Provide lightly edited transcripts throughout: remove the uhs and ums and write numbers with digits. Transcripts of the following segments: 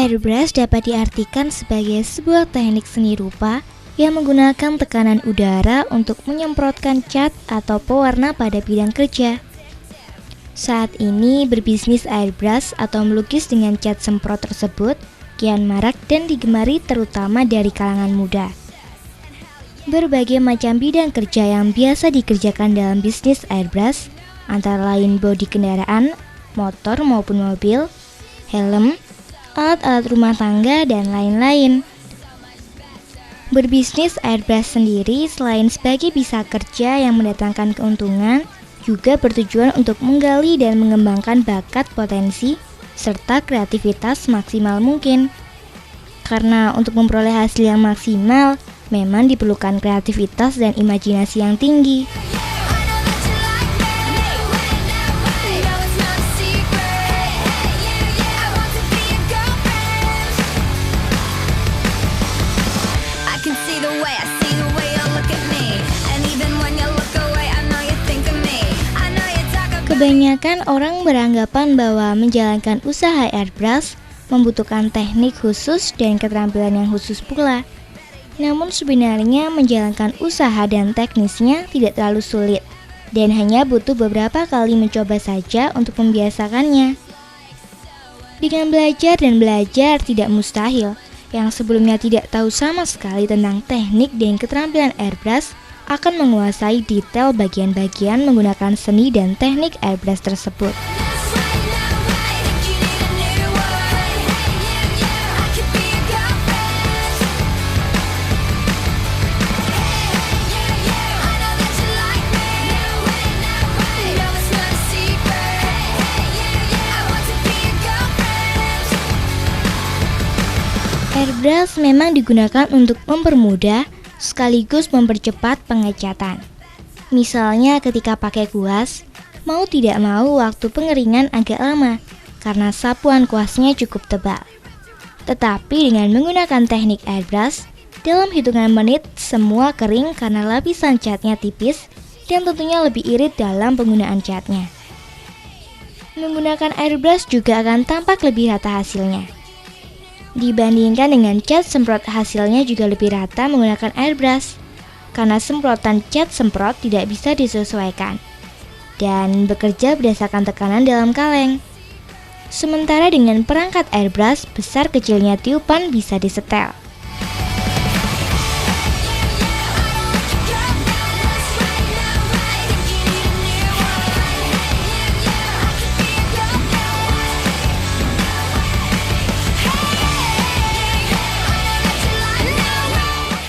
Airbrush dapat diartikan sebagai sebuah teknik seni rupa yang menggunakan tekanan udara untuk menyemprotkan cat atau pewarna pada bidang kerja. Saat ini berbisnis airbrush atau melukis dengan cat semprot tersebut kian marak dan digemari terutama dari kalangan muda. Berbagai macam bidang kerja yang biasa dikerjakan dalam bisnis airbrush antara lain bodi kendaraan, motor maupun mobil, helm, alat-alat rumah tangga, dan lain-lain. Berbisnis airbrush sendiri selain sebagai bisa kerja yang mendatangkan keuntungan, juga bertujuan untuk menggali dan mengembangkan bakat, potensi, serta kreativitas maksimal mungkin. Karena untuk memperoleh hasil yang maksimal, memang diperlukan kreativitas dan imajinasi yang tinggi. Kebanyakan orang beranggapan bahwa menjalankan usaha airbrush membutuhkan teknik khusus dan keterampilan yang khusus pula. Namun sebenarnya menjalankan usaha dan teknisnya tidak terlalu sulit dan hanya butuh beberapa kali mencoba saja untuk membiasakannya. Dengan belajar dan belajar tidak mustahil, yang sebelumnya tidak tahu sama sekali tentang teknik dan keterampilan airbrush akan menguasai detail bagian-bagian menggunakan seni dan teknik airbrush tersebut. Airbrush memang digunakan untuk mempermudah sekaligus mempercepat pengecatan. Misalnya ketika pakai kuas, mau tidak mau waktu pengeringan agak lama karena sapuan kuasnya cukup tebal. Tetapi dengan menggunakan teknik airbrush, dalam hitungan menit semua kering karena lapisan catnya tipis dan tentunya lebih irit dalam penggunaan catnya. Menggunakan airbrush juga akan tampak lebih rata hasilnya. Dibandingkan dengan cat semprot, hasilnya juga lebih rata menggunakan airbrush karena semprotan cat semprot tidak bisa disesuaikan dan bekerja berdasarkan tekanan dalam kaleng. Sementara dengan perangkat airbrush, besar kecilnya tiupan bisa disetel.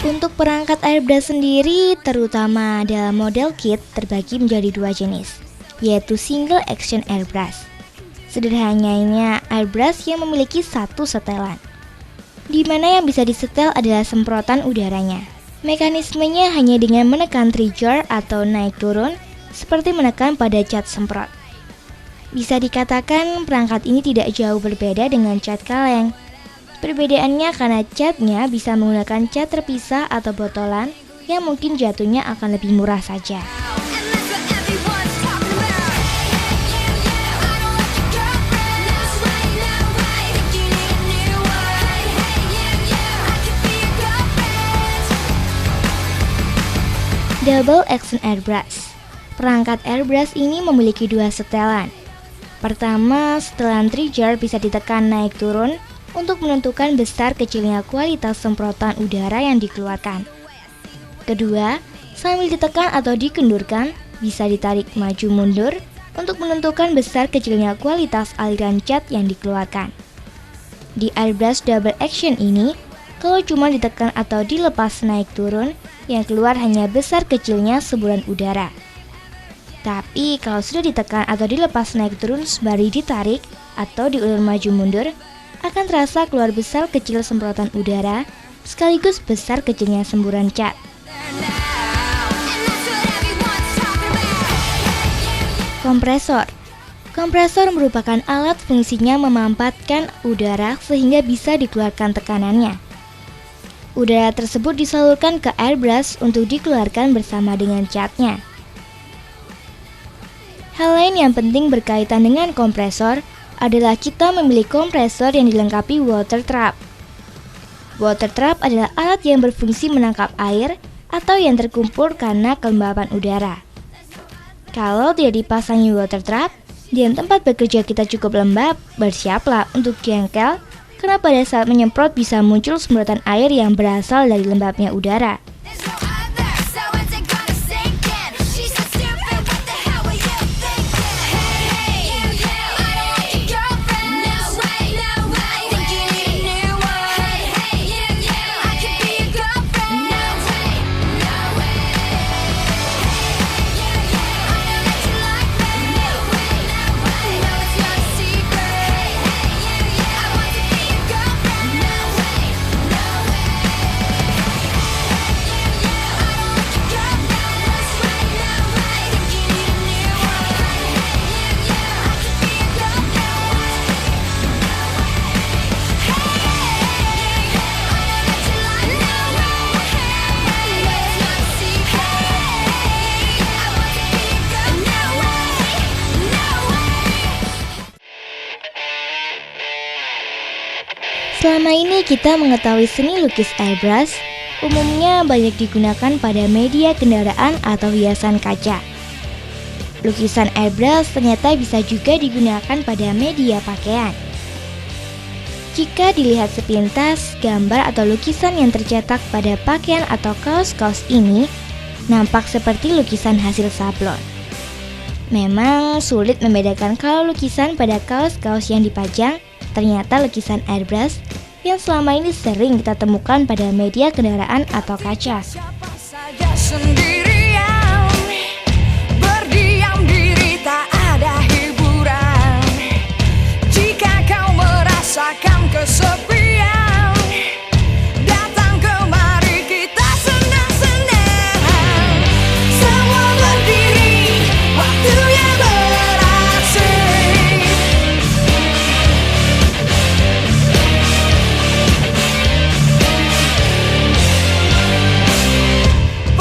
Untuk perangkat airbrush sendiri, terutama dalam model kit, terbagi menjadi dua jenis, yaitu single action airbrush. Sederhananya, airbrush yang memiliki satu setelan, di mana yang bisa disetel adalah semprotan udaranya. Mekanismenya hanya dengan menekan trigger atau naik turun, seperti menekan pada cat semprot. Bisa dikatakan perangkat ini tidak jauh berbeda dengan cat kaleng. Perbedaannya karena catnya bisa menggunakan cat terpisah atau botolan yang mungkin jatuhnya akan lebih murah saja. Double action airbrush. Perangkat airbrush ini memiliki dua setelan. Pertama, setelan trigger bisa ditekan naik turun untuk menentukan besar kecilnya kualitas semprotan udara yang dikeluarkan. Kedua, sambil ditekan atau dikendurkan, bisa ditarik maju mundur untuk menentukan besar kecilnya kualitas aliran cat yang dikeluarkan. Di airbrush double action ini, kalau cuma ditekan atau dilepas naik turun, yang keluar hanya besar kecilnya semburan udara. Tapi kalau sudah ditekan atau dilepas naik turun sembari ditarik atau diulur maju mundur, akan terasa keluar besar kecil semprotan udara sekaligus besar kecilnya semburan cat. Kompresor. Kompresor merupakan alat fungsinya memampatkan udara sehingga bisa dikeluarkan tekanannya. Udara tersebut disalurkan ke airbrush untuk dikeluarkan bersama dengan catnya. Hal lain yang penting berkaitan dengan kompresor adalah kita memilih kompresor yang dilengkapi water trap. Water trap adalah alat yang berfungsi menangkap air atau yang terkumpul karena kelembapan udara. Kalau tidak dipasangi water trap, dan tempat bekerja kita cukup lembab, bersiaplah untuk jengkel karena pada saat menyemprot bisa muncul semprotan air yang berasal dari lembabnya udara. Selama ini kita mengetahui seni lukis airbrush umumnya banyak digunakan pada media kendaraan atau hiasan kaca. Lukisan airbrush ternyata bisa juga digunakan pada media pakaian. Jika dilihat sepintas, gambar atau lukisan yang tercetak pada pakaian atau kaos-kaos ini nampak seperti lukisan hasil sablon. Memang sulit membedakan kalau lukisan pada kaos-kaos yang dipajang ternyata lukisan airbrush yang selama ini sering kita temukan pada media kendaraan atau kaca. Siapa saja sendirian, berdiam diri tak ada hiburan. Jika kau merasakan kesepian, datang kemari kita senang-senang. Semua berdiri, waktunya beraksi.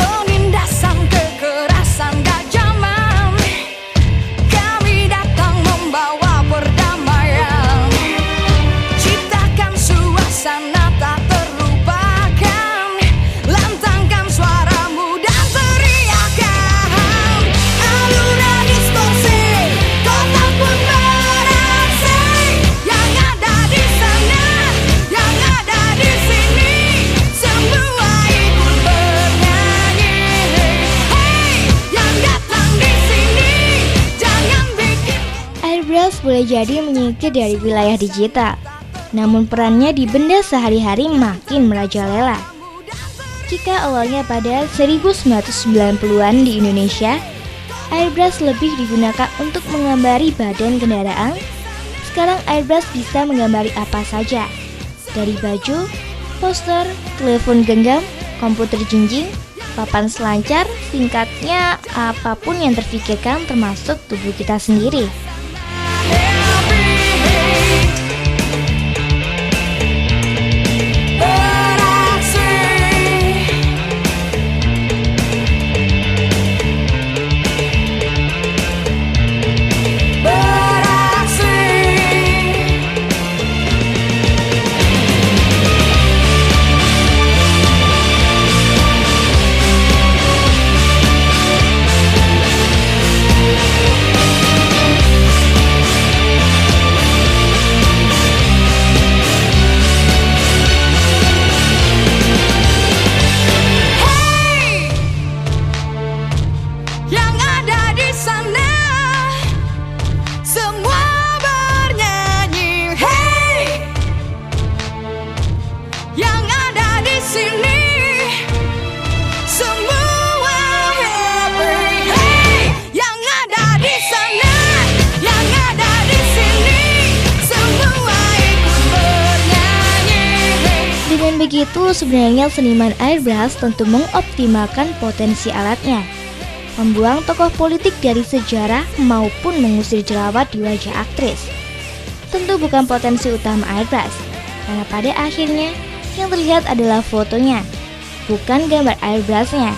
Penindasan kekerasan gak zaman, kami datang membawa perdamaian. Ciptakan suasana tak terlupakan, lantangkan suaramu dan teriakan. Alunan distorsi, kota pun beraksi. Yang ada di sana, yang ada di sini, semua ikut bernyanyi. Hey, yang datang di sini, jangan bikin Airbrush boleh jadi menyingkir dari wilayah digital, namun perannya di benda sehari-hari makin merajalela. Jika awalnya pada 1990-an di Indonesia, airbrush lebih digunakan untuk mengambari badan kendaraan, sekarang airbrush bisa menggambari apa saja, dari baju, poster, telepon genggam, komputer jinjing, papan selancar, singkatnya apapun yang terfikirkan termasuk tubuh kita sendiri. Yang ada di sana, semua bernyanyi. Hey, yang ada di sini, semua happy. Hey, yang ada di sana, yang ada di sini, semua ikut bernyanyi. Dengan begitu, sebenarnya seniman airbrush tentu mengoptimalkan potensi alatnya, membuang tokoh politik dari sejarah maupun mengusir jerawat di wajah aktris. Tentu bukan potensi utama airbrush, karena pada akhirnya yang terlihat adalah fotonya, bukan gambar airbrushnya.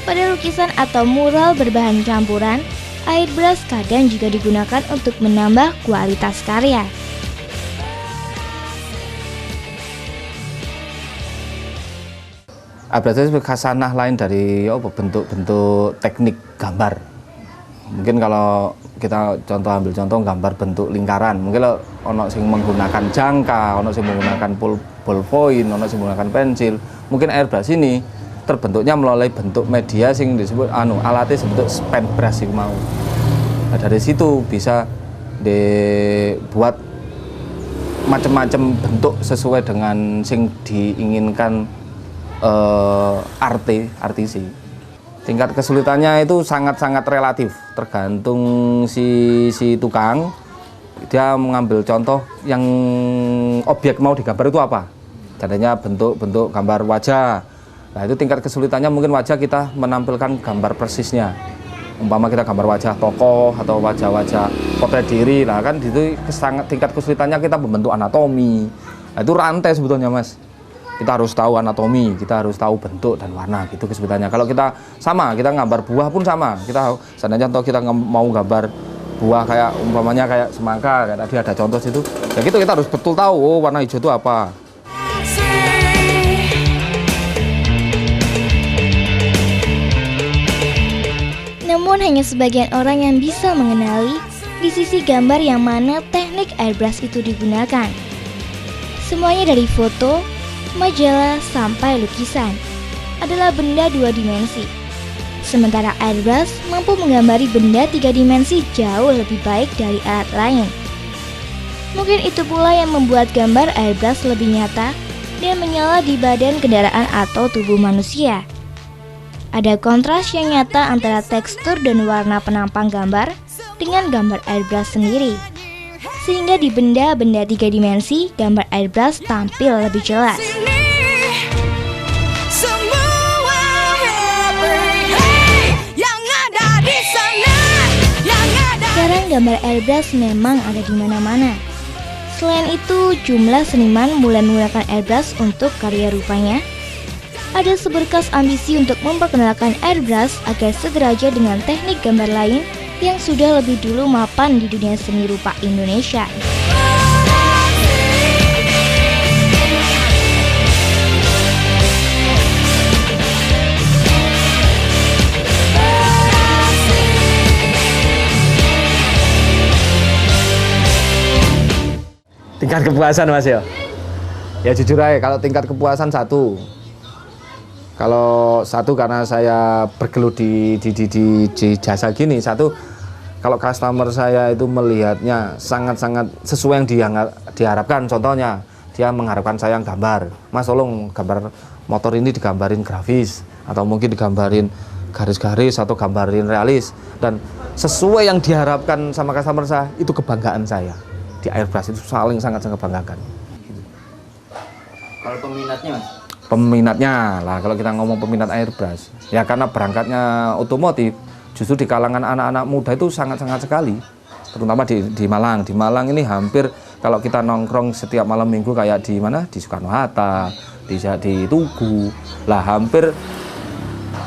Pada lukisan atau mural berbahan campuran, airbrush kadang juga digunakan untuk menambah kualitas karya. Airbrush itu khasanah lain dari bentuk-bentuk teknik gambar. Mungkin kalau kita ambil contoh gambar bentuk lingkaran, mungkin ono sing menggunakan jangka, ono sing menggunakan ballpoint, ono sing menggunakan pensil. Mungkin airbrush ini terbentuknya melalui bentuk media sing disebut alatnya sebentuk pen brush sing mau. Nah, dari situ bisa dibuat macam-macam bentuk sesuai dengan sing diinginkan artisi. Tingkat kesulitannya itu sangat-sangat relatif, tergantung si tukang. Dia mengambil contoh yang objek mau digambar itu apa. Contohnya bentuk gambar wajah. Nah, itu tingkat kesulitannya mungkin wajah kita menampilkan gambar persisnya. Umpama kita gambar wajah tokoh atau wajah-wajah potret diri. Nah, kan itu tingkat kesulitannya kita membentuk anatomi. Nah, itu rantai sebetulnya, Mas. Kita harus tahu anatomi, kita harus tahu bentuk dan warna, gitu kesulitannya. Kalau kita gambar buah pun sama. Seandainya contoh kita mau gambar buah kayak umpamanya kayak semangka, kayak tadi ada contoh situ. Ya gitu kita harus betul tahu warna hijau itu apa. Namun hanya sebagian orang yang bisa mengenali di sisi gambar yang mana teknik airbrush itu digunakan. Semuanya dari foto, majalah sampai lukisan adalah benda 2 dimensi. Sementara airbrush mampu menggambari benda 3 dimensi jauh lebih baik dari alat lain. Mungkin itu pula yang membuat gambar airbrush lebih nyata dan menyala di badan kendaraan atau tubuh manusia. Ada kontras yang nyata antara tekstur dan warna penampang gambar dengan gambar airbrush sendiri. Sehingga di benda-benda 3 dimensi, gambar airbrush tampil lebih jelas. Sekarang gambar airbrush memang ada di mana-mana. Selain itu, jumlah seniman mulai menggunakan airbrush untuk karya rupanya. Ada seberkas ambisi untuk memperkenalkan airbrush agar sederajat dengan teknik gambar lain yang sudah lebih dulu mapan di dunia seni rupa Indonesia. Tingkat kepuasan, Mas ya. Ya jujur aja, kalau tingkat kepuasan satu. Kalau satu karena saya bergelut di jasa gini, satu kalau customer saya itu melihatnya sangat-sangat sesuai yang diharapkan. Contohnya, dia mengharapkan saya gambar, Mas tolong gambar motor ini digambarin grafis, atau mungkin digambarin garis-garis, atau gambarin realis. Dan sesuai yang diharapkan sama customer saya, itu kebanggaan saya. Di airbrush itu sangat-sangat banggakan. Kalau peminatnya, Mas? Peminatnya lah, kalau kita ngomong peminat airbrush, ya karena berangkatnya otomotif, justru di kalangan anak-anak muda itu sangat-sangat sekali, terutama di Malang. Di Malang ini hampir kalau kita nongkrong setiap malam minggu kayak di mana, di Soekarno-Hatta, di Tugu, lah hampir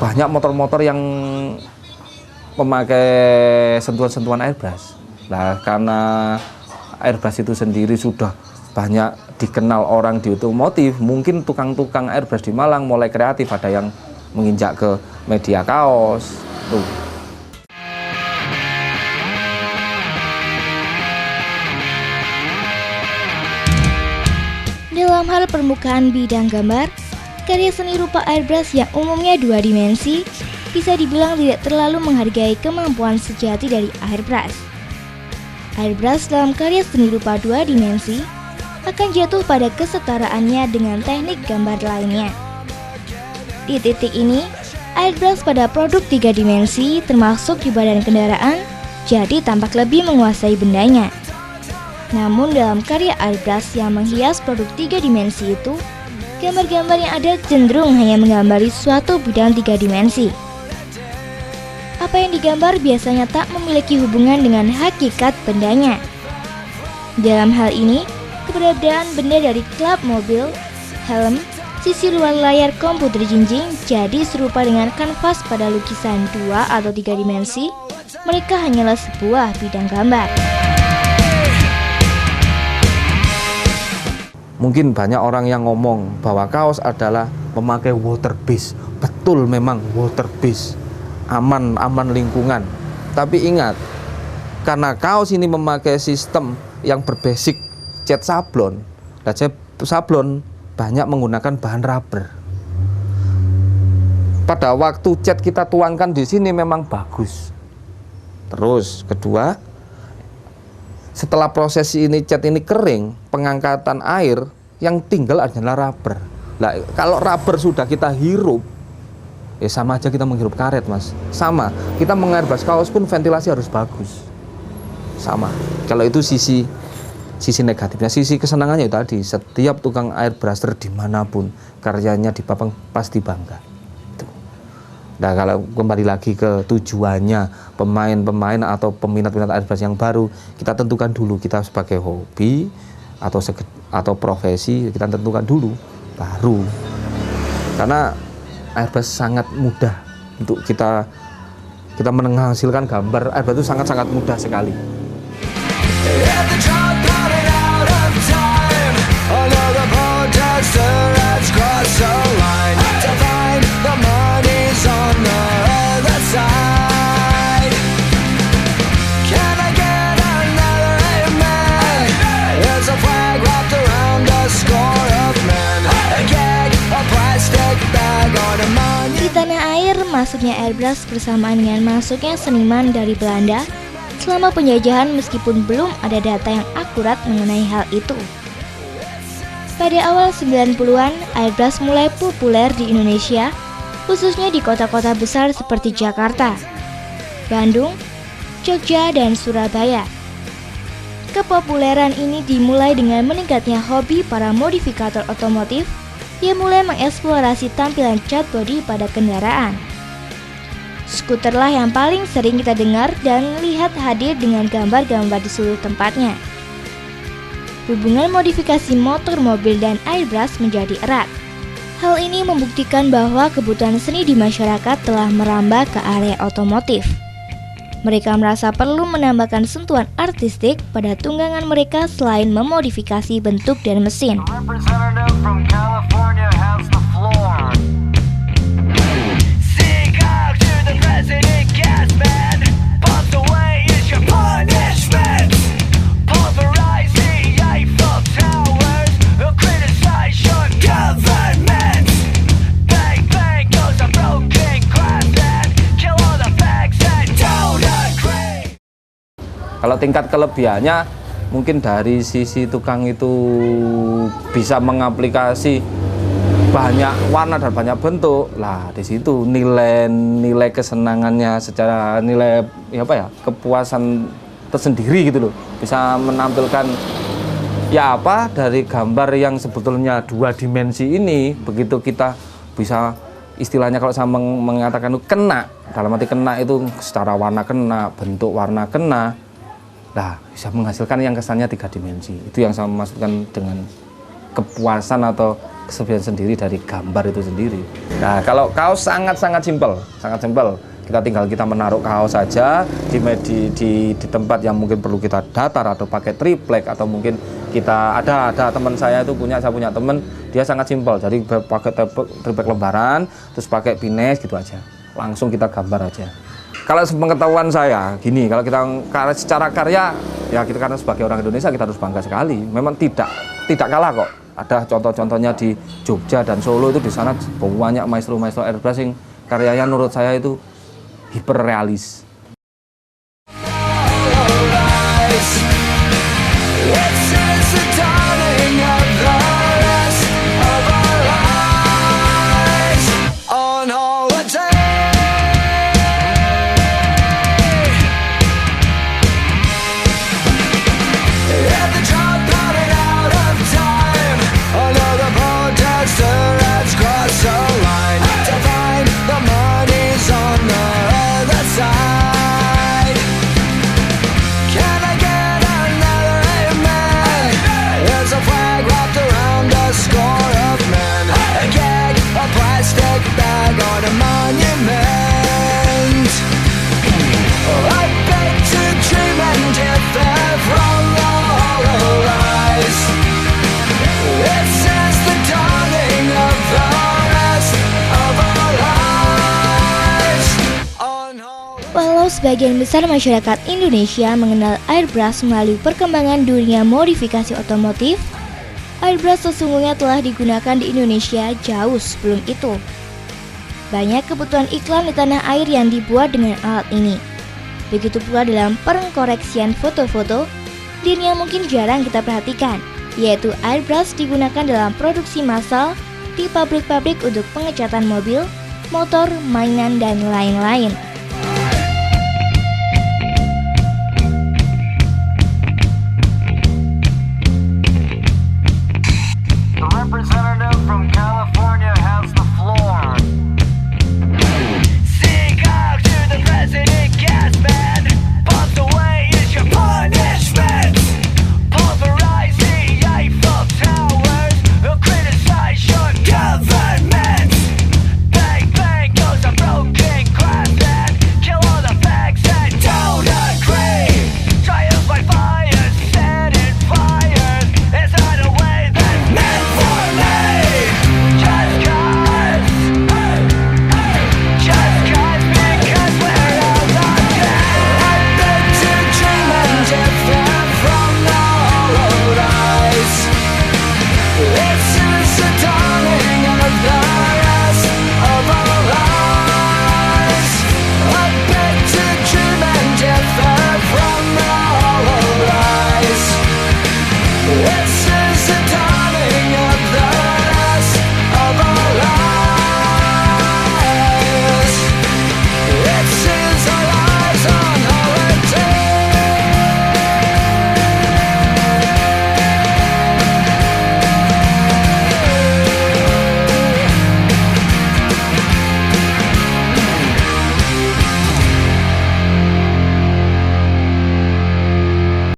banyak motor-motor yang memakai sentuhan-sentuhan airbrush. Lah karena airbrush itu sendiri sudah banyak dikenal orang di otomotif, mungkin tukang-tukang airbrush di Malang mulai kreatif, ada yang menginjak ke media kaos tuh. Dalam hal permukaan bidang gambar, karya seni rupa airbrush yang umumnya 2 dimensi bisa dibilang tidak terlalu menghargai kemampuan sejati dari airbrush. Airbrush dalam karya seni rupa 2 dimensi akan jatuh pada kesetaraannya dengan teknik gambar lainnya. Di titik ini, airbrush pada produk 3 dimensi termasuk di badan kendaraan jadi tampak lebih menguasai bendanya. Namun dalam karya airbrush yang menghias produk 3 dimensi itu, gambar-gambar yang ada cenderung hanya menggambari suatu bidang 3 dimensi. Apa yang digambar biasanya tak memiliki hubungan dengan hakikat bendanya. Dalam hal ini, keberadaan benda dari klep mobil, helm, sisi luar layar komputer jinjing jadi serupa dengan kanvas pada lukisan 2 atau 3 dimensi mereka hanyalah sebuah bidang gambar. Mungkin banyak orang yang ngomong bahwa kaos adalah memakai water base. Betul, memang water base, aman lingkungan. Tapi ingat, karena kaos ini memakai sistem yang berbasic cat sablon, dan sablon banyak menggunakan bahan rubber. Pada waktu cat kita tuangkan di sini memang bagus. Terus kedua, setelah proses ini cat ini kering, pengangkatan air yang tinggal adalah rubber. Nah, kalau rubber sudah kita hirup, ya sama aja kita menghirup karet, Mas. Sama, kita mengairbrush kaos pun ventilasi harus bagus. Sama. Kalau itu sisi negatifnya. Sisi kesenangannya itu tadi, setiap tukang airbrusher dimanapun karyanya dipapang pasti bangga. Nah, kalau kembali lagi ke tujuannya pemain-pemain atau peminat-peminat airbrush yang baru, kita tentukan dulu kita sebagai hobi atau profesi, kita tentukan dulu baru. Karena airbrush sangat mudah untuk kita menghasilkan gambar. Airbrush itu sangat-sangat mudah sekali. Di tanah air, masuknya airbrush bersamaan dengan masuknya seniman dari Belanda selama penjajahan, meskipun belum ada data yang akurat mengenai hal itu. Pada awal 90-an, airbrush mulai populer di Indonesia, khususnya di kota-kota besar seperti Jakarta, Bandung, Jogja, dan Surabaya. Kepopuleran ini dimulai dengan meningkatnya hobi para modifikator otomotif yang mulai mengeksplorasi tampilan cat bodi pada kendaraan. Skuterlah yang paling sering kita dengar dan lihat hadir dengan gambar-gambar di seluruh tempatnya. Hubungan modifikasi motor, mobil, dan airbrush menjadi erat. Hal ini membuktikan bahwa kebutuhan seni di masyarakat telah merambah ke area otomotif. Mereka merasa perlu menambahkan sentuhan artistik pada tunggangan mereka selain memodifikasi bentuk dan mesin. Kalau tingkat kelebihannya mungkin dari sisi tukang itu bisa mengaplikasi banyak warna dan banyak bentuk. Lah di situ nilai kesenangannya secara nilai kepuasan tersendiri gitu loh. Bisa menampilkan dari gambar yang sebetulnya 2 dimensi ini, begitu kita bisa istilahnya kalau saya mengatakan itu kena, dalam arti kena itu secara warna kena, bentuk warna kena. Nah, bisa menghasilkan yang kesannya 3 dimensi. Itu yang saya maksudkan dengan kepuasan atau kesebihan sendiri dari gambar itu sendiri. Nah, kalau kaos sangat-sangat simpel, Kita menaruh kaos saja di tempat yang mungkin perlu kita datar atau pakai triplek, atau mungkin kita ada teman saya itu saya punya teman, dia sangat simpel. Jadi pakai triplek lembaran, terus pakai pines gitu aja. Langsung kita gambar aja. Kalau pengetahuan saya gini, kalau kita secara karya, ya kita karena sebagai orang Indonesia kita harus bangga sekali. Memang tidak kalah kok. Ada contoh-contohnya di Jogja dan Solo, itu di sana banyak maestro-maestro airbrush yang karyanya menurut saya itu hiperrealis. The money's on the other side. sebagian besar masyarakat Indonesia mengenal airbrush melalui perkembangan dunia modifikasi otomotif, airbrush sesungguhnya telah digunakan di Indonesia jauh sebelum itu. Banyak kebutuhan iklan di tanah air yang dibuat dengan alat ini. Begitu pula dalam pengkoreksian foto-foto, yang mungkin jarang kita perhatikan, yaitu airbrush digunakan dalam produksi massal di pabrik-pabrik untuk pengecatan mobil, motor, mainan, dan lain-lain.